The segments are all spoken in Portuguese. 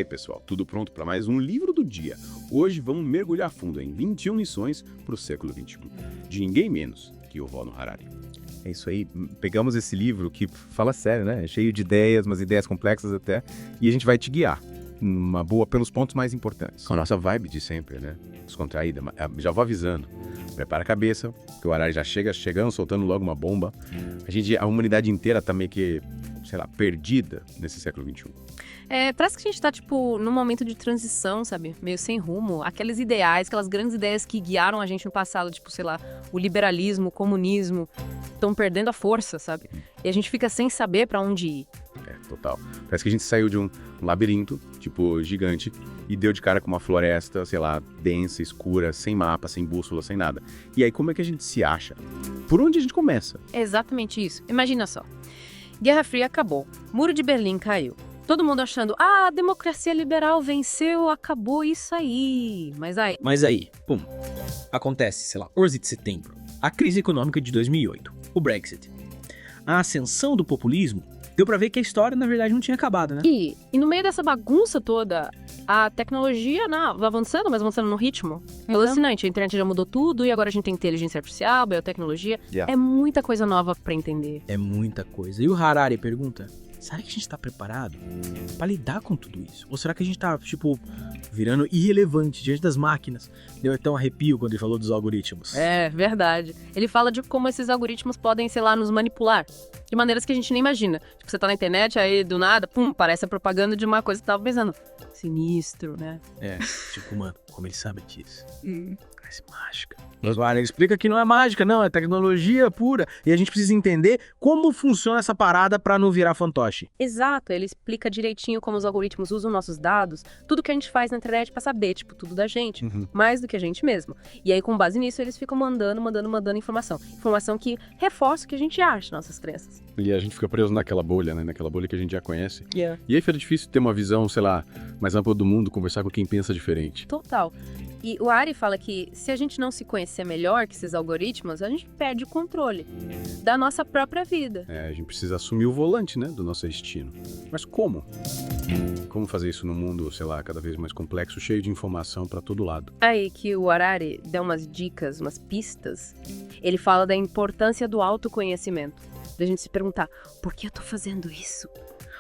aí, pessoal, tudo pronto para mais um livro do dia. Hoje vamos mergulhar fundo em 21 lições para o século XXI, de ninguém menos que Yuval Noah Harari. É isso aí, pegamos esse livro que fala sério, né? É cheio de ideias, umas ideias complexas até, e a gente vai te guiar, uma boa, pelos pontos mais importantes. Com a nossa vibe de sempre, né? Descontraída, já vou avisando. Prepara a cabeça, que o Harari já chegando, soltando logo uma bomba. A humanidade inteira tá meio que, sei lá, perdida nesse século XXI. Parece que a gente tá, num momento de transição, sabe? Meio sem rumo. Aqueles ideais, aquelas grandes ideias que guiaram a gente no passado, sei lá, o liberalismo, o comunismo, estão perdendo a força, sabe? E a gente fica sem saber pra onde ir. Total. Parece que a gente saiu de um labirinto, gigante, e deu de cara com uma floresta, sei lá, densa, escura, sem mapa, sem bússola, sem nada. E aí, como é que a gente se acha? Por onde a gente começa? É exatamente isso. Imagina só. Guerra Fria acabou. Muro de Berlim caiu. Todo mundo achando, a democracia liberal venceu, acabou isso aí. Mas aí, pum, acontece, sei lá, 11 de setembro, a crise econômica de 2008, o Brexit. A ascensão do populismo, deu pra ver que a história, na verdade, não tinha acabado, né? E no meio dessa bagunça toda, a tecnologia vai avançando, mas avançando no ritmo alucinante. A internet já mudou tudo e agora a gente tem inteligência artificial, biotecnologia. É muita coisa nova pra entender. É muita coisa. E o Harari pergunta, será que a gente tá preparado pra lidar com tudo isso? Ou será que a gente tá, virando irrelevante diante das máquinas? Deu até um arrepio quando ele falou dos algoritmos. É, verdade. Ele fala de como esses algoritmos podem, sei lá, nos manipular. De maneiras que a gente nem imagina. Você tá na internet, aí do nada, pum, parece a propaganda de uma coisa que você tava pensando. Sinistro, né? Mano, como ele sabe disso? Parece mágica. Mas o Harari explica que não é mágica, não, é tecnologia pura. E a gente precisa entender como funciona essa parada pra não virar fantoche. Exato, ele explica direitinho como os algoritmos usam nossos dados, tudo que a gente faz na internet pra saber, tudo da gente, mais do que a gente mesmo. E aí, com base nisso, eles ficam mandando informação. Informação que reforça o que a gente acha, nossas crenças. E a gente fica preso naquela bolha, né? Naquela bolha que a gente já conhece. Yeah. E aí fica difícil ter uma visão, sei lá, mais ampla do mundo, conversar com quem pensa diferente. Total. E o Harari fala que se a gente não se conhecer melhor que esses algoritmos, a gente perde o controle da nossa própria vida. A gente precisa assumir o volante, né, do nosso destino. Mas como? Como fazer isso num mundo, sei lá, cada vez mais complexo, cheio de informação pra todo lado? Aí que o Harari dá umas dicas, umas pistas. Ele fala da importância do autoconhecimento. Da gente se perguntar, por que eu tô fazendo isso?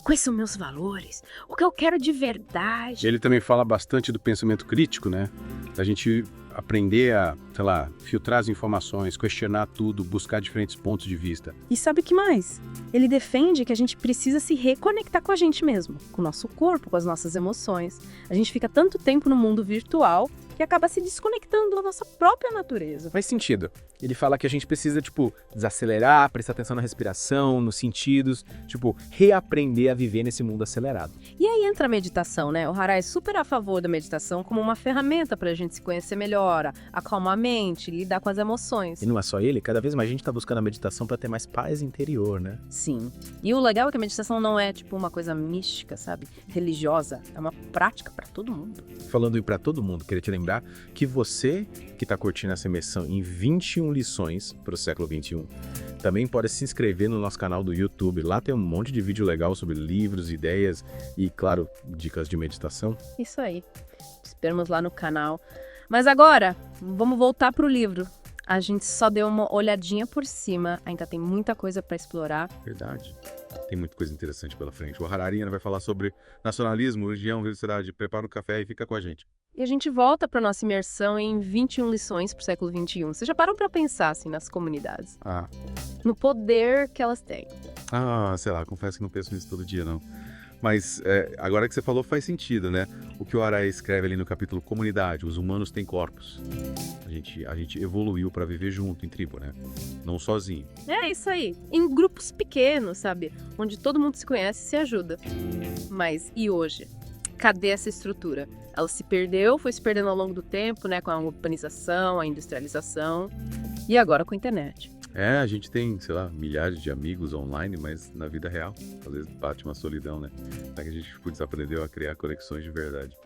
Quais são meus valores? O que eu quero de verdade? Ele também fala bastante do pensamento crítico, né? Da gente aprender a, sei lá, filtrar as informações, questionar tudo, buscar diferentes pontos de vista. E sabe o que mais? Ele defende que a gente precisa se reconectar com a gente mesmo, com o nosso corpo, com as nossas emoções. A gente fica tanto tempo no mundo virtual que acaba se desconectando da nossa própria natureza. Faz sentido. Ele fala que a gente precisa, desacelerar, prestar atenção na respiração, nos sentidos, reaprender a viver nesse mundo acelerado. E aí entra a meditação, né? O Harari é super a favor da meditação como uma ferramenta pra gente se conhecer melhor, acalmar a mente, lidar com as emoções. E não é só ele, cada vez mais a gente tá buscando a meditação pra ter mais paz interior, né? Sim. E o legal é que a meditação não é, uma coisa mística, sabe? Religiosa. É uma prática pra todo mundo. Falando pra todo mundo, queria te lembrar que você que tá curtindo essa imersão em 21 lições pro século XXI, também pode se inscrever no nosso canal do YouTube. Lá tem um monte de vídeo legal sobre livros, ideias e, claro, dicas de meditação. Isso aí. Te esperamos lá no canal. Mas agora, vamos voltar pro livro. A gente só deu uma olhadinha por cima, ainda tem muita coisa para explorar. Verdade. Tem muita coisa interessante pela frente. O Harari ainda vai falar sobre nacionalismo, religião, velocidade. Prepara o café e fica com a gente. E a gente volta para nossa imersão em 21 lições pro século XXI. Vocês já param para pensar, nas comunidades? No poder que elas têm. Sei lá, confesso que não penso nisso todo dia, não. Mas agora que você falou faz sentido, né? O que o Harari escreve ali no capítulo Comunidade, os humanos têm corpos. A gente evoluiu para viver junto, em tribo, né? Não sozinho. É isso aí. Em grupos pequenos, sabe? Onde todo mundo se conhece e se ajuda. Mas e hoje? Cadê essa estrutura? Ela se perdeu, foi se perdendo ao longo do tempo, né? Com a urbanização, a industrialização e agora com a internet. A gente tem, sei lá, milhares de amigos online, mas na vida real, às vezes bate uma solidão, né? Será que a gente desaprendeu a criar conexões de verdade?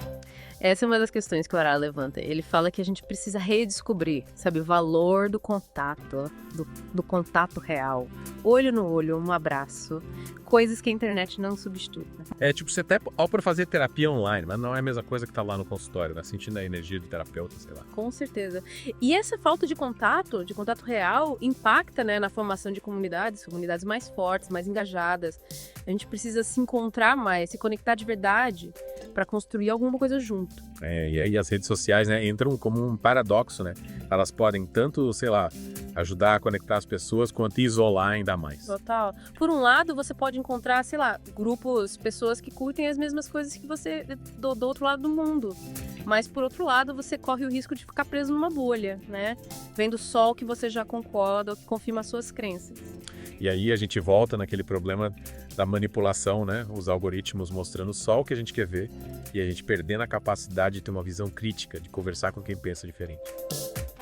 Essa é uma das questões que o Harari levanta. Ele fala que a gente precisa redescobrir, sabe, o valor do contato, do contato real, olho no olho, um abraço, coisas que a internet não substitui. É tipo, você até opta fazer terapia online, mas não é a mesma coisa que tá lá no consultório, né? Sentindo a energia do terapeuta, sei lá. Com certeza. E essa falta de contato real, impacta, né, na formação de comunidades mais fortes, mais engajadas. A gente precisa se encontrar mais, se conectar de verdade para construir alguma coisa junto. E aí as redes sociais, né, entram como um paradoxo, né? Elas podem tanto, sei lá, ajudar a conectar as pessoas, quanto isolar ainda mais. Total. Por um lado, você pode encontrar, sei lá, grupos, pessoas que curtem as mesmas coisas que você do outro lado do mundo. Mas, por outro lado, você corre o risco de ficar preso numa bolha, né? Vendo só o que você já concorda, o que confirma as suas crenças. E aí a gente volta naquele problema da manipulação, né? Os algoritmos mostrando só o que a gente quer ver e a gente perdendo a capacidade de ter uma visão crítica, de conversar com quem pensa diferente.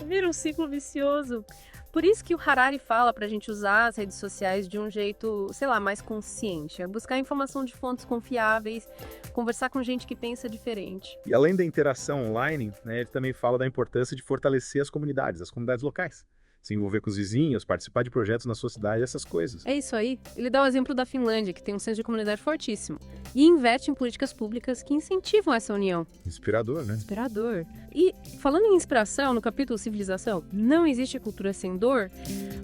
Vira um ciclo vicioso. Por isso que o Harari fala pra gente usar as redes sociais de um jeito, sei lá, mais consciente. Buscar informação de fontes confiáveis, conversar com gente que pensa diferente. E além da interação online, né, ele também fala da importância de fortalecer as comunidades locais. Se envolver com os vizinhos, participar de projetos na sua cidade, essas coisas. É isso aí. Ele dá o exemplo da Finlândia, que tem um senso de comunidade fortíssimo. E investe em políticas públicas que incentivam essa união. Inspirador, né? Inspirador. E, falando em inspiração, no capítulo Civilização, não existe cultura sem dor,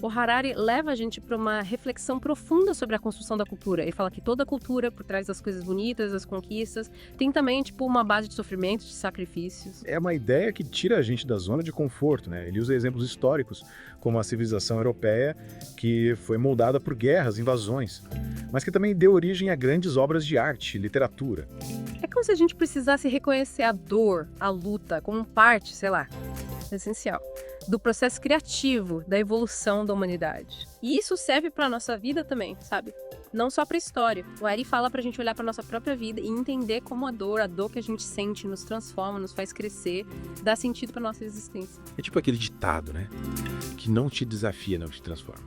o Harari leva a gente para uma reflexão profunda sobre a construção da cultura. Ele fala que toda cultura, por trás das coisas bonitas, das conquistas, tem também, uma base de sofrimento, de sacrifícios. É uma ideia que tira a gente da zona de conforto, né? Ele usa exemplos históricos, como a civilização europeia, que foi moldada por guerras, invasões, mas que também deu origem a grandes obras de arte, literatura. É como se a gente precisasse reconhecer a dor, a luta, como parte, sei lá, essencial, do processo criativo, da evolução da humanidade. E isso serve para nossa vida também, sabe? Não só para a história. O Ari fala pra gente olhar para nossa própria vida e entender como a dor que a gente sente nos transforma, nos faz crescer, dá sentido para nossa existência. É tipo aquele ditado, né? Que não te desafia, não te transforma.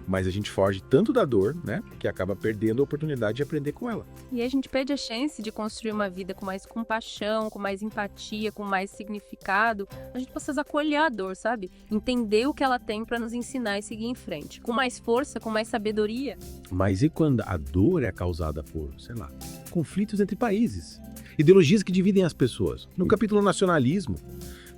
Mas a gente foge tanto da dor, né? Que acaba perdendo a oportunidade de aprender com ela. E aí a gente perde a chance de construir uma vida com mais compaixão, com mais empatia, com mais significado. A gente precisa acolher a dor, sabe? Entender o que ela tem para nos ensinar e seguir em frente. Com mais força, com mais sabedoria. Mas e quando a dor é causada por, sei lá, conflitos entre países? Ideologias que dividem as pessoas. No capítulo Nacionalismo,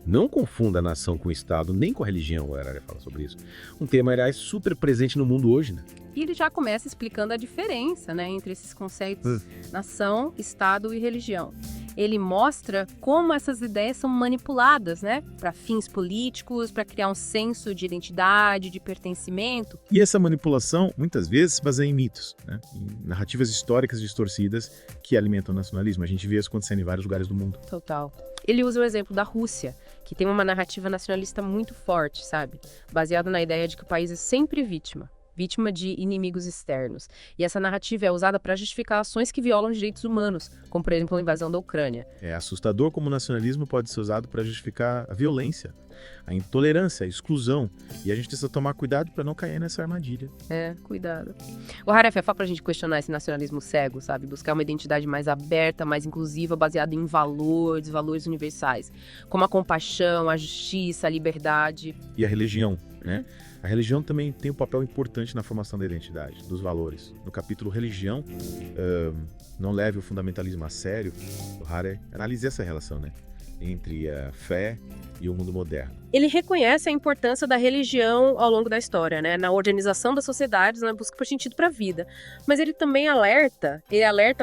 não confunda a nação com o Estado, nem com a religião, o Harari fala sobre isso. Um tema, aliás, super presente no mundo hoje, né? E ele já começa explicando a diferença, né, entre esses conceitos nação, Estado e religião. Ele mostra como essas ideias são manipuladas, né, para fins políticos, para criar um senso de identidade, de pertencimento. E essa manipulação, muitas vezes, se baseia em mitos, né? Em narrativas históricas distorcidas que alimentam o nacionalismo. A gente vê isso acontecendo em vários lugares do mundo. Total. Ele usa o exemplo da Rússia, que tem uma narrativa nacionalista muito forte, sabe? Baseada na ideia de que o país é sempre vítima de inimigos externos. E essa narrativa é usada para justificar ações que violam direitos humanos, como, por exemplo, a invasão da Ucrânia. É assustador como o nacionalismo pode ser usado para justificar a violência, a intolerância, a exclusão. E a gente precisa tomar cuidado para não cair nessa armadilha. Cuidado. O Harari fala pra gente questionar esse nacionalismo cego, sabe? Buscar uma identidade mais aberta, mais inclusiva, baseada em valores universais, como a compaixão, a justiça, a liberdade. E a religião, né? A religião também tem um papel importante na formação da identidade, dos valores. No capítulo Religião, não leve o fundamentalismo a sério, o Harari analisa essa relação, né? Entre a fé e o mundo moderno. Ele reconhece a importância da religião ao longo da história, né? Na organização das sociedades, na busca por sentido para a vida. Mas ele também alerta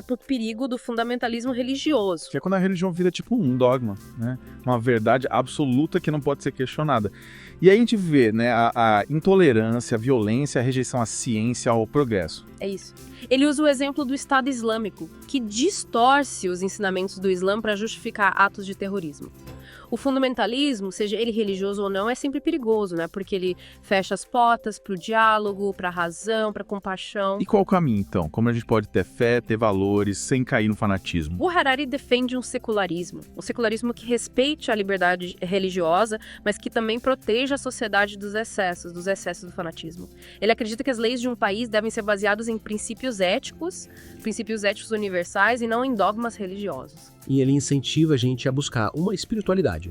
para o perigo do fundamentalismo religioso. Que é quando a religião vira tipo um dogma, né? Uma verdade absoluta que não pode ser questionada. E aí a gente vê, né, a intolerância, a violência, a rejeição à ciência, ao progresso. É isso. Ele usa o exemplo do Estado Islâmico, que distorce os ensinamentos do Islã para justificar atos de terrorismo. O fundamentalismo, seja ele religioso ou não, é sempre perigoso, né? Porque ele fecha as portas para o diálogo, para a razão, para a compaixão. E qual o caminho, então? Como a gente pode ter fé, ter valores, sem cair no fanatismo? O Harari defende um secularismo que respeite a liberdade religiosa, mas que também proteja a sociedade dos excessos do fanatismo. Ele acredita que as leis de um país devem ser baseadas em princípios éticos universais e não em dogmas religiosos. e ele incentiva a gente a buscar uma espiritualidade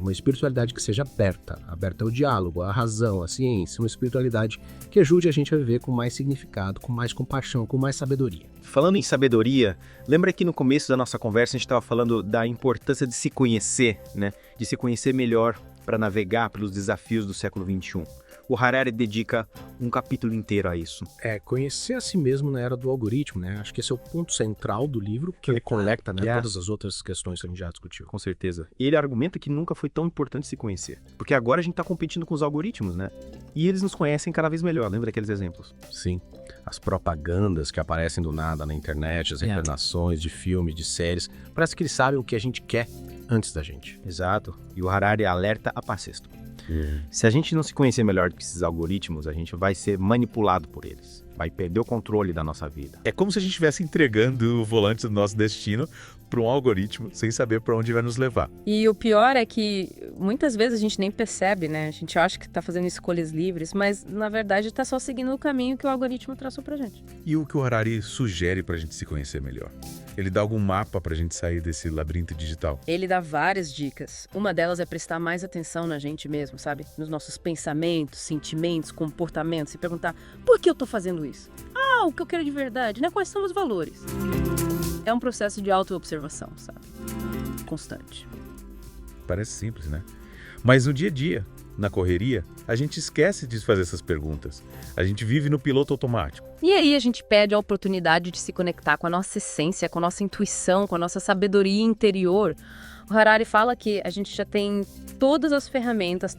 que seja aberta ao diálogo, à razão, à ciência, uma espiritualidade que ajude a gente a viver com mais significado, com mais compaixão, com mais sabedoria. Falando em sabedoria, lembra que no começo da nossa conversa a gente estava falando da importância de se conhecer, né? De se conhecer melhor para navegar pelos desafios do século XXI. O Harari dedica um capítulo inteiro a isso. Conhecer a si mesmo na era do algoritmo, né? Acho que esse é o ponto central do livro, que ele conecta, né, todas as outras questões que a gente já discutiu. Com certeza. E ele argumenta que nunca foi tão importante se conhecer. Porque agora a gente está competindo com os algoritmos, né? E eles nos conhecem cada vez melhor. Lembra daqueles exemplos? Sim. As propagandas que aparecem do nada na internet, as encarnações de filmes, de séries. Parece que eles sabem o que a gente quer antes da gente. Exato. E o Harari alerta a pacisto. Se a gente não se conhecer melhor do que esses algoritmos, a gente vai ser manipulado por eles. Vai perder o controle da nossa vida. É como se a gente estivesse entregando o volante do nosso destino para um algoritmo sem saber para onde vai nos levar. E o pior é que muitas vezes a gente nem percebe, né? A gente acha que tá fazendo escolhas livres, mas na verdade tá só seguindo o caminho que o algoritmo traçou pra gente. E o que o Harari sugere para a gente se conhecer melhor? Ele dá algum mapa para a gente sair desse labirinto digital? Ele dá várias dicas. Uma delas é prestar mais atenção na gente mesmo, sabe? Nos nossos pensamentos, sentimentos, comportamentos. E perguntar, por que eu tô fazendo isso? O que eu quero de verdade, né? Quais são os valores? É um processo de autoobservação, sabe? Constante. Parece simples, né? Mas no dia a dia, na correria, a gente esquece de fazer essas perguntas. A gente vive no piloto automático. E aí a gente perde a oportunidade de se conectar com a nossa essência, com a nossa intuição, com a nossa sabedoria interior. O Harari fala que a gente já tem todas as ferramentas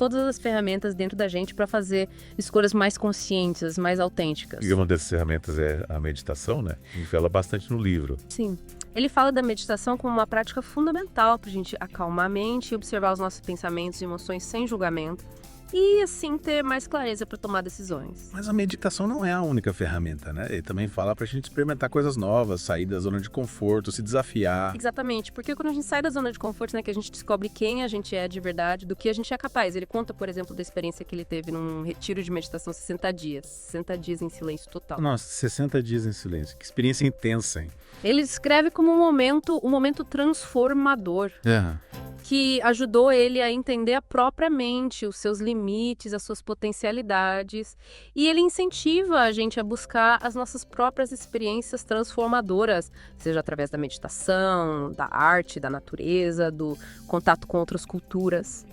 dentro da gente para fazer escolhas mais conscientes, mais autênticas. E uma dessas ferramentas é a meditação, né? Ele fala bastante no livro. Sim. Ele fala da meditação como uma prática fundamental para a gente acalmar a mente e observar os nossos pensamentos e emoções sem julgamento. E assim ter mais clareza para tomar decisões. Mas a meditação não é a única ferramenta, né? Ele também fala pra gente experimentar coisas novas, sair da zona de conforto, se desafiar. Exatamente, porque quando a gente sai da zona de conforto, né, que a gente descobre quem a gente é de verdade, do que a gente é capaz. Ele conta, por exemplo, da experiência que ele teve num retiro de meditação 60 dias. 60 dias em silêncio total. Nossa, 60 dias em silêncio. Que experiência intensa, hein? Ele descreve como um momento transformador. Que ajudou ele a entender a própria mente, os seus limites, as suas potencialidades. E ele incentiva a gente a buscar as nossas próprias experiências transformadoras, seja através da meditação, da arte, da natureza, do contato com outras culturas.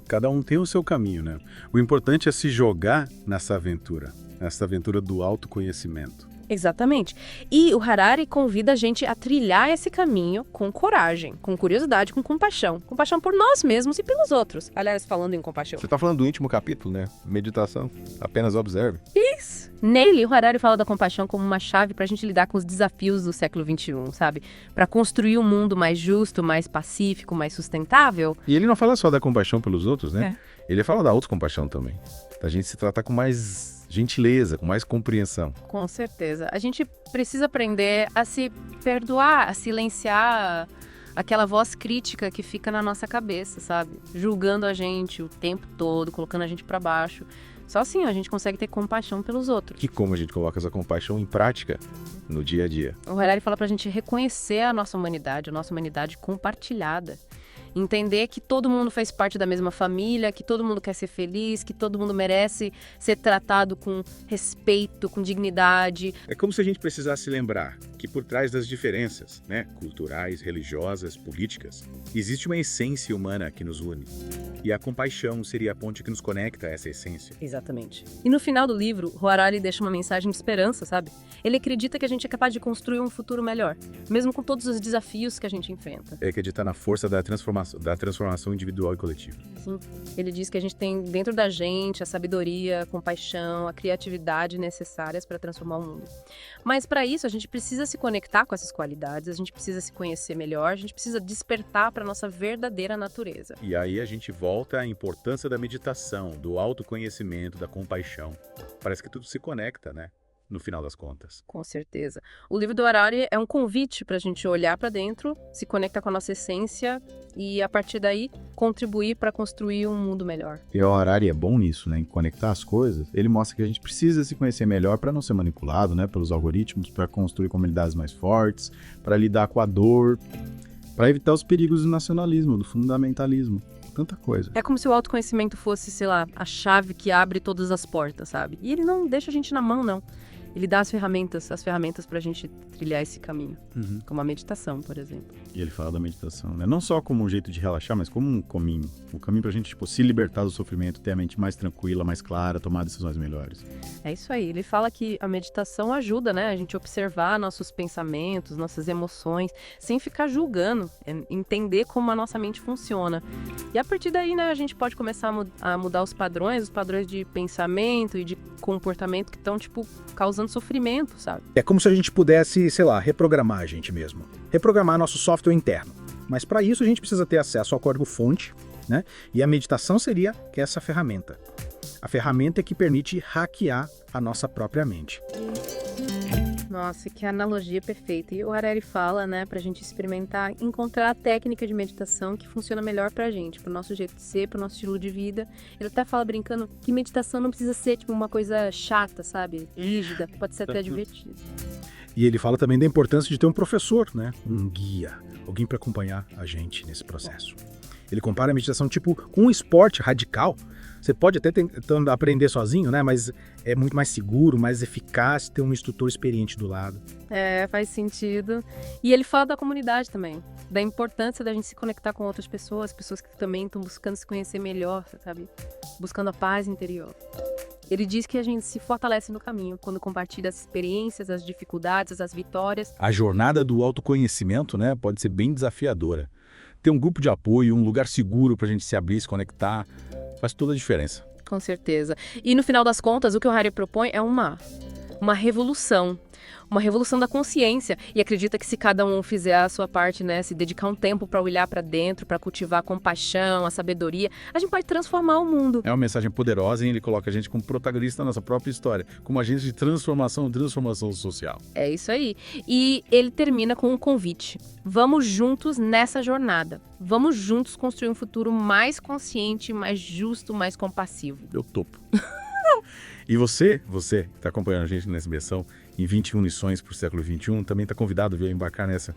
Cada um tem o seu caminho, né? O importante é se jogar nessa aventura do autoconhecimento. Exatamente. E o Harari convida a gente a trilhar esse caminho com coragem, com curiosidade, com compaixão. Compaixão por nós mesmos e pelos outros. Aliás, falando em compaixão. Você tá falando do último capítulo, né? Meditação. Apenas observe. Isso! Nele, o Harari fala da compaixão como uma chave pra gente lidar com os desafios do século XXI, sabe? Pra construir um mundo mais justo, mais pacífico, mais sustentável. E ele não fala só da compaixão pelos outros, né? Ele fala da autocompaixão também. Da gente se tratar com mais gentileza, com mais compreensão. Com certeza. A gente precisa aprender a se perdoar, a silenciar aquela voz crítica que fica na nossa cabeça, sabe? Julgando a gente o tempo todo, colocando a gente pra baixo. Só assim a gente consegue ter compaixão pelos outros. E como a gente coloca essa compaixão em prática no dia a dia? O Harari fala pra gente reconhecer a nossa humanidade compartilhada. Entender que todo mundo faz parte da mesma família, que todo mundo quer ser feliz, que todo mundo merece ser tratado com respeito, com dignidade. É como se a gente precisasse lembrar que por trás das diferenças, né, culturais, religiosas, políticas, existe uma essência humana que nos une. E a compaixão seria a ponte que nos conecta a essa essência. Exatamente. E no final do livro, o Harari deixa uma mensagem de esperança, sabe? Ele acredita que a gente é capaz de construir um futuro melhor, mesmo com todos os desafios que a gente enfrenta. É acreditar na força da transformação individual e coletiva. Sim. Ele diz que a gente tem dentro da gente a sabedoria, a compaixão, a criatividade necessárias para transformar o mundo. Mas para isso a gente precisa se conectar com essas qualidades, a gente precisa se conhecer melhor, a gente precisa despertar para nossa verdadeira natureza. E aí a gente volta à importância da meditação, do autoconhecimento, da compaixão. Parece que tudo se conecta, né? No final das contas. Com certeza. O livro do Harari é um convite para a gente olhar para dentro, se conectar com a nossa essência e, a partir daí, contribuir para construir um mundo melhor. E o Harari é bom nisso, né? Em conectar as coisas. Ele mostra que a gente precisa se conhecer melhor para não ser manipulado, né? Pelos algoritmos, para construir comunidades mais fortes, para lidar com a dor. para evitar os perigos do nacionalismo, do fundamentalismo, tanta coisa. É como se o autoconhecimento fosse, sei lá, a chave que abre todas as portas, sabe? E ele não deixa a gente na mão, não. Ele dá as ferramentas pra gente trilhar esse caminho. Como a meditação, por exemplo. E ele fala da meditação, né? Não só como um jeito de relaxar, mas como um caminho. Um caminho pra gente, tipo, se libertar do sofrimento, ter a mente mais tranquila, mais clara, tomar decisões melhores. É isso aí. Ele fala que a meditação ajuda, né? A gente observar nossos pensamentos, nossas emoções, sem ficar julgando, entender como a nossa mente funciona. E a partir daí, né, a gente pode começar a mudar os padrões de pensamento e de comportamento que estão, tipo, causando sofrimento, sabe? É como se a gente pudesse, sei lá, reprogramar a gente mesmo. Reprogramar nosso software interno. Mas para isso a gente precisa ter acesso ao código-fonte, né? E a meditação seria essa ferramenta. A ferramenta que permite hackear a nossa própria mente. Nossa, que analogia perfeita. E o Harari fala, né, pra gente experimentar, encontrar a técnica de meditação que funciona melhor pra gente, pro nosso jeito de ser, pro nosso estilo de vida. Ele até fala brincando que meditação não precisa ser, tipo, uma coisa chata, sabe? Rígida, pode ser até divertida. E ele fala também da importância de ter um professor, né? Um guia, alguém para acompanhar a gente nesse processo. Ele compara a meditação tipo com um esporte radical. Você pode até tentando aprender sozinho, né? Mas é muito mais seguro, mais eficaz ter um instrutor experiente do lado. É, faz sentido. E ele fala da comunidade também, da importância da gente se conectar com outras pessoas que também estão buscando se conhecer melhor, sabe? Buscando a paz interior. Ele diz que a gente se fortalece no caminho quando compartilha as experiências, as dificuldades, as vitórias. A jornada do autoconhecimento, né, pode ser bem desafiadora. Ter um grupo de apoio, um lugar seguro para a gente se abrir, se conectar, faz toda a diferença. Com certeza. E no final das contas, o que o Harari propõe é uma revolução. Uma revolução da consciência. E acredita que se cada um fizer a sua parte, né, se dedicar um tempo para olhar para dentro, para cultivar a compaixão, a sabedoria, a gente pode transformar o mundo. É uma mensagem poderosa e ele coloca a gente como protagonista da nossa própria história, como agente de transformação social. É isso aí. E ele termina com um convite. Vamos juntos nessa jornada. Vamos juntos construir um futuro mais consciente, mais justo, mais compassivo. Eu topo. E você que está acompanhando a gente nessa missão em 21 lições para o século XXI, também está convidado a embarcar nessa.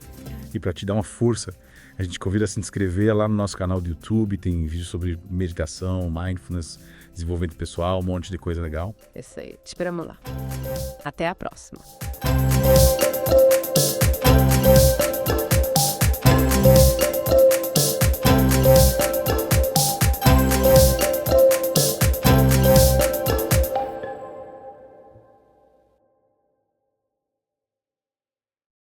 E para te dar uma força, a gente convida a se inscrever lá no nosso canal do YouTube, tem vídeo sobre meditação, mindfulness, desenvolvimento pessoal, um monte de coisa legal. Isso aí, te esperamos lá. Até a próxima.